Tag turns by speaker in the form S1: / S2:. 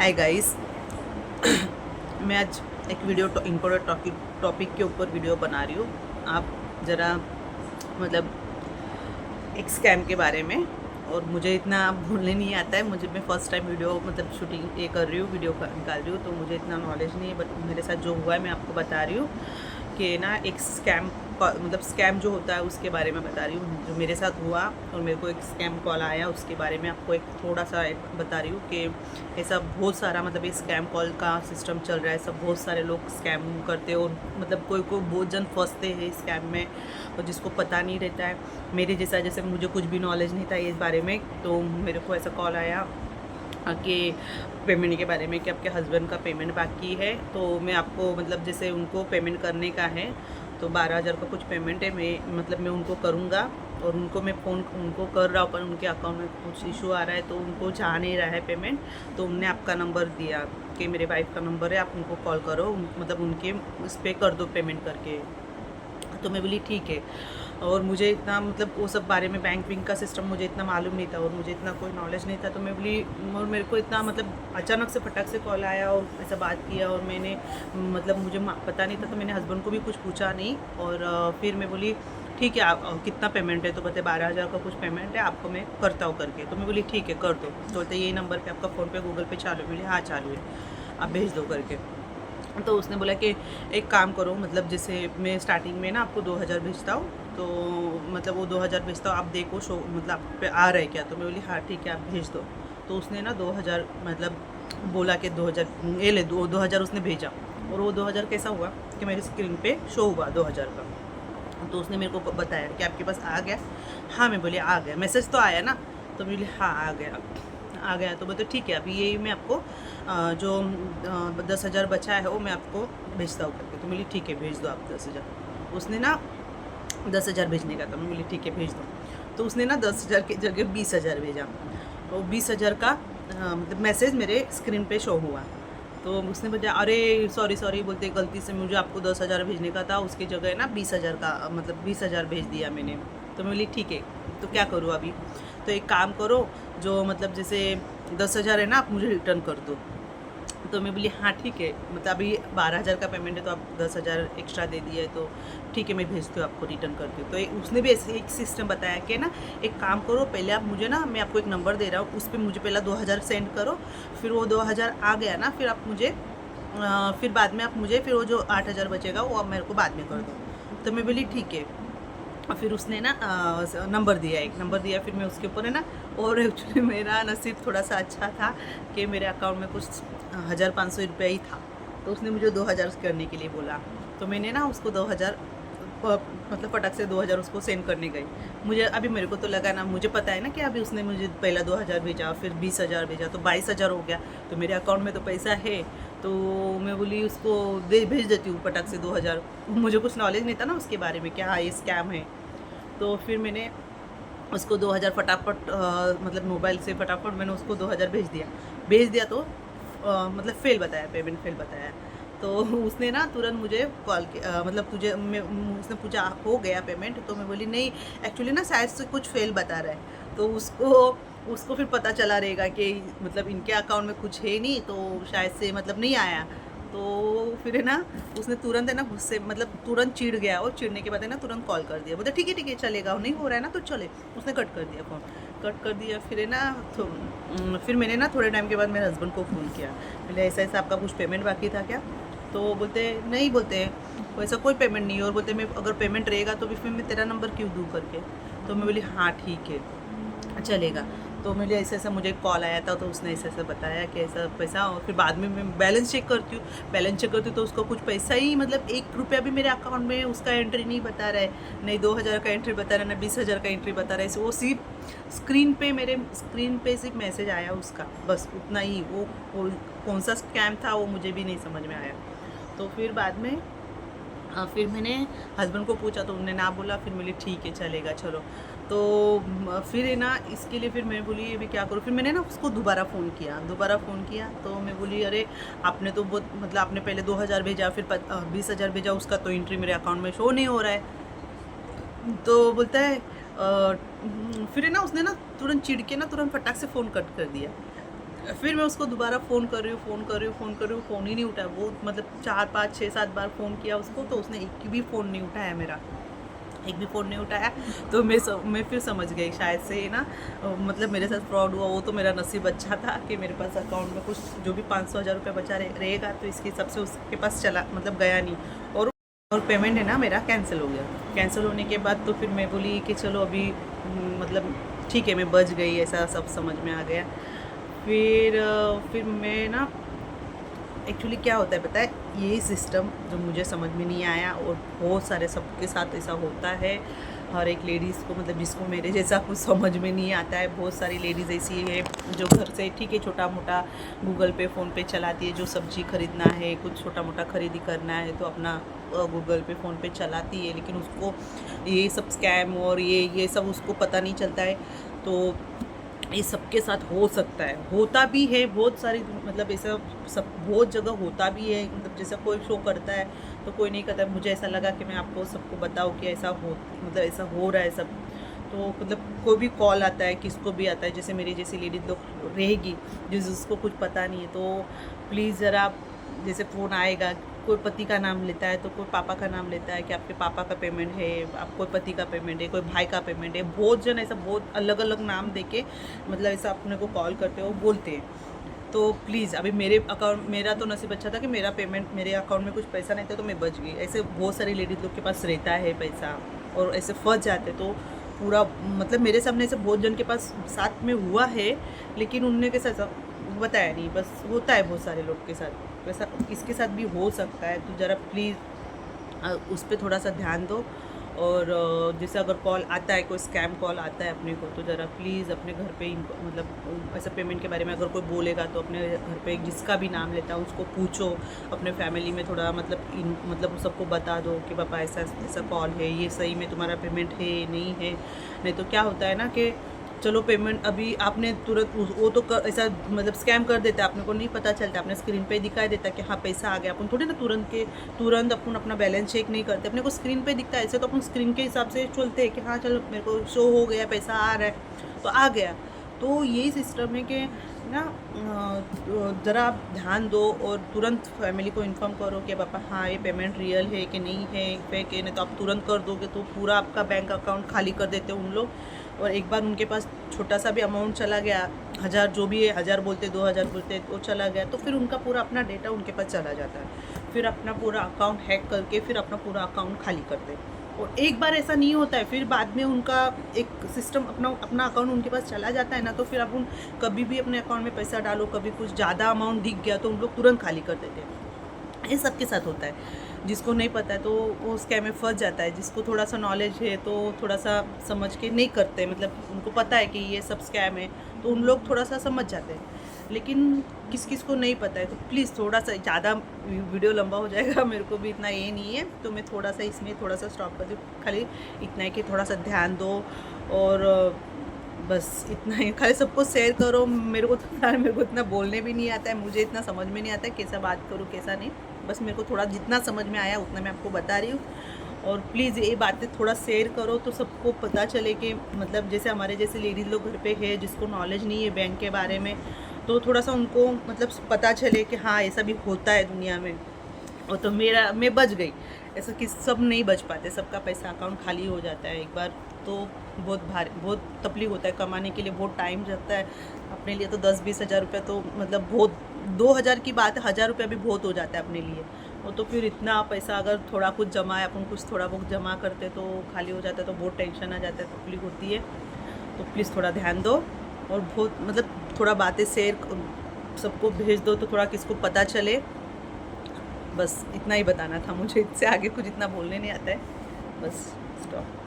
S1: Hi guys. मैं आज एक वीडियो इम्पोर्टेंट टॉपिक के ऊपर वीडियो बना रही हूँ। आप ज़रा मतलब एक स्कैम के बारे में। और मुझे इतना बोलने नहीं आता है। मुझे मैं फ़र्स्ट टाइम वीडियो मतलब शूटिंग ये कर रही हूँ, वीडियो निकाल रही हूँ, तो मुझे इतना नॉलेज नहीं है। बट मेरे साथ जो हुआ है मैं आपको बता रही हूँ कि ना एक स्कैम मतलब स्कैम जो होता है उसके बारे में बता रही हूँ, जो मेरे साथ हुआ। और मेरे को एक स्कैम कॉल आया, उसके बारे में आपको एक थोड़ा सा बता रही हूँ कि ऐसा बहुत सारा मतलब ये स्कैम कॉल का सिस्टम चल रहा है। सब बहुत सारे लोग स्कैम करते हैं और मतलब कोई कोई बहुत जन फंसते हैं स्कैम में, और जिसको पता नहीं रहता है। मेरे जैसा जैसे मुझे कुछ भी नॉलेज नहीं था इस बारे में, तो मेरे को ऐसा कॉल आया कि पेमेंट के बारे में कि आपके हस्बैंड का पेमेंट बाकी है। तो मैं आपको मतलब जैसे उनको पेमेंट करने का है, तो 12,000 का कुछ पेमेंट है, मैं उनको करूँगा। और उनको मैं फ़ोन उनको कर रहा हूँ, पर उनके अकाउंट में कुछ इशू आ रहा है, तो उनको जा नहीं रहा है पेमेंट। तो उनने आपका नंबर दिया कि मेरे वाइफ का नंबर है, आप उनको कॉल करो, मतलब उनके उस पर कर दो पेमेंट करके। तो मैं बोली ठीक है। और मुझे इतना मतलब वो सब बारे में बैंक विंक का सिस्टम मुझे इतना मालूम नहीं था, और मुझे इतना कोई नॉलेज नहीं था। तो मैं बोली, और मेरे को इतना मतलब अचानक से फटक से कॉल आया और ऐसा बात किया, और मैंने मतलब मुझे पता नहीं था, तो मैंने हस्बैंड को भी कुछ पूछा नहीं। और फिर मैं बोली ठीक है, आप कितना पेमेंट है? तो बोलते 12,000 का कुछ पेमेंट है, आपको मैं करता हूँ करके। तो मैं बोली ठीक है कर दो। तो बोलते यही नंबर पर आपका फ़ोन पे गूगल पे चालू है? बोली हाँ चालू है, आप भेज दो करके। तो उसने बोला कि एक काम करो, मतलब जैसे मैं स्टार्टिंग में ना आपको 2,000 भेजता हूँ, तो मतलब वो 2,000 भेजता हूँ, आप देखो शो मतलब आप पे आ रहा है क्या? तो मैं बोली हाँ ठीक है, आप भेज दो। तो उसने ना 2,000 मतलब बोला कि 2,000 ये ले, 2,000 उसने भेजा। और वो 2,000 कैसा हुआ कि मेरी स्क्रीन पे शो हुआ 2,000 का। तो उसने मेरे को बताया कि आपके पास आ गया। हाँ मैं बोली आ गया, मैसेज तो आया ना? तो मैं बोली हाँ आ गया, आ गया। तो बोलते ठीक है, अभी यही मैं आपको जो 10,000 बचा है वो मैं आपको भेजता हूँ करके। तो बोली ठीक है भेज दो आप 10,000। उसने ना 10,000 भेजने का था, मैं बोली ठीक है भेज दो। तो उसने ना 10,000 की जगह 20,000 भेजा। और 20,000 का मतलब मैसेज मेरे स्क्रीन पे शो हुआ। तो उसने बोला अरे सॉरी सॉरी, बोलते गलती से मुझे आपको 10,000 भेजने का था, उसकी जगह ना 20,000 का मतलब 20,000 भेज दिया मैंने। तो मैं बोली ठीक है, तो क्या करूँ अभी? तो एक काम करो, जो मतलब जैसे 10,000 है ना, आप मुझे रिटर्न कर दो। तो मैं बोली हाँ ठीक है, मतलब अभी 12,000 का पेमेंट है, तो आप 10,000 एक्स्ट्रा दे दिया है, तो ठीक है मैं भेजती हूँ आपको, रिटर्न करती हूँ। तो उसने भी ऐसे एक सिस्टम बताया कि ना एक काम करो, पहले आप मुझे ना, मैं आपको एक नंबर दे रहा हूँ, उस पर मुझे पहले 2,000 सेंड करो। फिर वो 2,000 आ गया ना, फिर आप मुझे फिर बाद में आप मुझे फिर वो जो 8,000 बचेगा वो आप मेरे को बाद में कर दो। तो मैं बोली ठीक है। और फिर उसने ना नंबर दिया, एक नंबर दिया, फिर मैं उसके ऊपर है ना। और एक्चुअली मेरा नसीब थोड़ा सा अच्छा था कि मेरे अकाउंट में कुछ 1,500 रुपये ही था। तो उसने मुझे 2,000 करने के लिए बोला। तो मैंने ना उसको 2,000 मतलब फटक से 2,000 उसको सेंड करने गई। मुझे अभी मेरे को तो लगा ना, मुझे पता है ना कि अभी उसने मुझे पहला 2,000 भेजा, फिर 20,000 भेजा, तो 22,000 हो गया। तो मेरे अकाउंट में तो पैसा है। तो मैं बोली उसको दे भेज देती हूँ फटक से 2,000। मुझे कुछ नॉलेज नहीं था ना उसके बारे में कि हाँ ये स्कैम है। तो फिर मैंने उसको 2,000 फटाफट मतलब मोबाइल से फटाफट मैंने उसको 2,000 भेज दिया। तो मतलब फेल बताया, पेमेंट फेल बताया। तो उसने ना तुरंत मुझे कॉल किया, मतलब उसने पूछा हो गया पेमेंट? तो मैं बोली नहीं, एक्चुअली ना शायद से कुछ फेल बता रहा है। तो उसको उसको फिर पता चला रहेगा कि मतलब इनके अकाउंट में कुछ है नहीं, तो शायद से मतलब नहीं आया। तो फिर है ना, उसने तुरंत है ना गुस्से मतलब तुरंत चिढ़ गया। और चिढ़ने के बाद है ना तुरंत कॉल कर दिया, बोलते ठीक है चलेगा, नहीं हो रहा है ना तो चले। उसने कट कर दिया फ़ोन, कट कर दिया। फिर है ना तो फिर मैंने ना थोड़े टाइम के बाद मेरे हस्बैंड को फ़ोन किया, बोले ऐसा ऐसा आपका कुछ पेमेंट बाकी था क्या? तो बोलते नहीं, बोलते वैसा कोई पेमेंट नहीं है, और बोलते मैं अगर पेमेंट रहेगा तो फिर मैं तेरा नंबर क्यों दूँ करके। तो मैं बोली हाँ ठीक है चलेगा। तो मुझे ऐसे ऐसा मुझे कॉल आया था, तो उसने ऐसे ऐसा बताया कि ऐसा पैसा। और फिर बाद में मैं बैलेंस चेक करती हूँ, तो उसका कुछ पैसा ही मतलब 1 रुपया भी मेरे अकाउंट में उसका एंट्री नहीं बता रहा है। नहीं 2,000 का एंट्री बता रहा है, ना 20,000 का एंट्री बता रहा है। वो सिर्फ मेरे स्क्रीन पे सिर्फ मैसेज आया उसका, बस उतना ही। वो कौन सा स्कैम था वो मुझे भी नहीं समझ में आया। तो फिर बाद में फिर मैंने हस्बैंड को पूछा, तो उन्होंने ना बोला। फिर बोली ठीक है चलेगा चलो। तो फिर है ना इसके लिए फिर मैं बोली अभी क्या करूँ। फिर मैंने ना उसको दोबारा फ़ोन किया। तो मैं बोली अरे आपने तो बहुत मतलब आपने पहले 2,000 भेजा, फिर 20,000 भेजा, उसका तो एंट्री मेरे अकाउंट में शो नहीं हो रहा है। तो बोलता है फिर है ना उसने ना तुरंत चिढ़ के ना तुरंत फटाक से फ़ोन कट कर दिया। फिर मैं उसको दोबारा फ़ोन कर रही हूँ, फ़ोन ही नहीं उठाया। वो मतलब 4 5 6 7 बार फ़ोन किया उसको, तो उसने एक भी फ़ोन नहीं उठाया मेरा, एक भी फ़ोन नहीं उठाया। तो मैं फिर समझ गई शायद से ना मतलब मेरे साथ फ्रॉड हुआ। वो तो मेरा नसीब अच्छा था कि मेरे पास अकाउंट में कुछ जो भी 500-1000 रुपये बचा रहेगा, तो इसके हिसाब से उसके पास चला, मतलब गया नहीं। और पेमेंट है ना मेरा कैंसिल हो गया। कैंसिल होने के बाद तो फिर मैं बोली कि चलो अभी मतलब ठीक है, मैं बच गई, ऐसा सब समझ में आ गया। फिर मैं ना एक्चुअली क्या होता है पता है, ये सिस्टम जो मुझे समझ में नहीं आया, और बहुत सारे सबके साथ ऐसा होता है। हर एक लेडीज़ को, मतलब जिसको मेरे जैसा कुछ समझ में नहीं आता है, बहुत सारी लेडीज़ ऐसी है जो घर से ठीक है छोटा मोटा गूगल पे फ़ोन पे चलाती है, जो सब्जी खरीदना है, कुछ छोटा मोटा खरीदी करना है तो अपना गूगल पे फ़ोन पे चलाती है, लेकिन उसको ये सब स्कैम और ये सब उसको पता नहीं चलता है। तो ये सबके साथ हो सकता है, होता भी है बहुत सारी, मतलब ऐसा सब बहुत जगह होता भी है। मतलब जैसा कोई शो करता है तो कोई नहीं करता है। मुझे ऐसा लगा कि मैं आपको सबको बताऊं कि ऐसा हो, मतलब ऐसा हो रहा है सब। तो मतलब कोई भी कॉल आता है, किसको भी आता है, जैसे मेरी जैसी लेडी लोग रहेगी जिसको कुछ पता नहीं है, तो प्लीज़ ज़रा, जैसे फ़ोन आएगा, कोई पति का नाम लेता है तो कोई पापा का नाम लेता है कि आपके पापा का पेमेंट है, आप कोई पति का पेमेंट है, कोई भाई का पेमेंट है। बहुत जन ऐसा बहुत अलग अलग नाम देके मतलब ऐसा अपने को कॉल करते हो, बोलते हैं। तो प्लीज़, अभी मेरा तो नसीब अच्छा था कि मेरा पेमेंट, मेरे अकाउंट में कुछ पैसा नहीं था तो मैं बच गई। ऐसे बहुत सारी लेडीज़ लोग के पास रहता है पैसा और ऐसे फंस जाते, तो पूरा मतलब मेरे सामने ऐसे बहुत जन के पास साथ में हुआ है, लेकिन उनने के साथ बताया नहीं। बस होता है बहुत सारे लोग के साथ, वैसा इसके साथ भी हो सकता है। तो ज़रा प्लीज़ उस पर थोड़ा सा ध्यान दो। और जैसे अगर कॉल आता है, कोई स्कैम कॉल आता है अपने को, तो ज़रा प्लीज़ अपने घर पे इनको, मतलब ऐसा पेमेंट के बारे में अगर कोई बोलेगा तो अपने घर पे जिसका भी नाम लेता है उसको पूछो। अपने फैमिली में थोड़ा मतलब सबको बता दो कि पापा ऐसा ऐसा कॉल है, ये सही में तुम्हारा पेमेंट है नहीं है। नहीं तो क्या होता है ना कि चलो पेमेंट अभी आपने तुरंत वो तो ऐसा मतलब स्कैम कर देता है, अपने को नहीं पता चलता, अपने स्क्रीन पे दिखाई देता है कि हाँ पैसा आ गया। अपन थोड़ी ना तुरंत अपन अपना बैलेंस चेक नहीं करते, अपने को स्क्रीन पे दिखता है। ऐसे तो अपन स्क्रीन के हिसाब से चलते हैं कि हाँ चलो मेरे को शो हो गया, पैसा आ रहा है तो आ गया। तो यही सिस्टम है कि ना ज़रा आप ध्यान दो और तुरंत फैमिली को इन्फॉर्म करो कि पापा हाँ ये पेमेंट रियल है कि नहीं है, फेक है। नहीं तो आप तुरंत कर दोगे तो पूरा आपका बैंक अकाउंट खाली कर देते उन लोग। और एक बार उनके पास छोटा सा भी अमाउंट चला गया, 1000 जो भी है, 1000 बोलते 2000 बोलते, वो चला गया तो फिर उनका पूरा अपना डेटा उनके पास चला जाता है। फिर अपना पूरा अकाउंट हैक करके फिर अपना पूरा अकाउंट खाली करते। और एक बार ऐसा नहीं होता है, फिर बाद में उनका एक सिस्टम अपना अकाउंट उनके पास चला जाता है ना, तो फिर अपन कभी भी अपने अकाउंट में पैसा डालो, कभी कुछ ज़्यादा अमाउंट दिख गया तो उन लोग तुरंत खाली कर देते हैं। ये सबके साथ होता है। जिसको नहीं पता है तो वो स्कैम में फंस जाता है, जिसको थोड़ा सा नॉलेज है तो थोड़ा सा समझ के नहीं करते, मतलब उनको पता है कि ये सब स्कैम है तो उन लोग थोड़ा सा समझ जाते हैं। लेकिन किस को नहीं पता है तो प्लीज़ थोड़ा सा, ज़्यादा वीडियो लंबा हो जाएगा, मेरे को भी इतना ये नहीं है, तो मैं थोड़ा सा इसमें थोड़ा सा स्टॉप कर दूँ। खाली इतना है कि थोड़ा सा ध्यान दो और बस इतना ही। खाली सबको शेयर करो। मेरे को इतना बोलने भी नहीं आता है, मुझे इतना समझ में नहीं आता है कैसा बात करूँ कैसा नहीं। बस मेरे को थोड़ा जितना समझ में आया उतना मैं आपको बता रही हूँ। और प्लीज़ ये बातें थोड़ा शेयर करो तो सबको पता चले कि मतलब जैसे हमारे जैसे लेडीज़ लोग घर पे है जिसको नॉलेज नहीं है बैंक के बारे में, तो थोड़ा सा उनको मतलब पता चले कि हाँ ऐसा भी होता है दुनिया में। और तो मैं बच गई। ऐसा कि सब नहीं बच पाते, सबका पैसा अकाउंट खाली हो जाता है एक बार, तो बहुत तकलीफ होता है। कमाने के लिए बहुत टाइम लगता है। अपने लिए तो 10-20 हज़ार रुपये तो मतलब बहुत, 2000 की बात है, 1000 रुपये भी बहुत हो जाता है अपने लिए। और तो फिर इतना पैसा अगर थोड़ा कुछ जमा है, अपन कुछ थोड़ा बहुत जमा करते तो खाली हो जाता है, तो बहुत टेंशन आ जाता है, तकलीफ होती है। तो प्लीज़ थोड़ा ध्यान दो और बहुत मतलब थोड़ा बातें शेयर सबको भेज दो तो थोड़ा किसको पता चले। बस इतना ही बताना था मुझे, इससे आगे कुछ इतना बोलने नहीं आता है। Bus stop.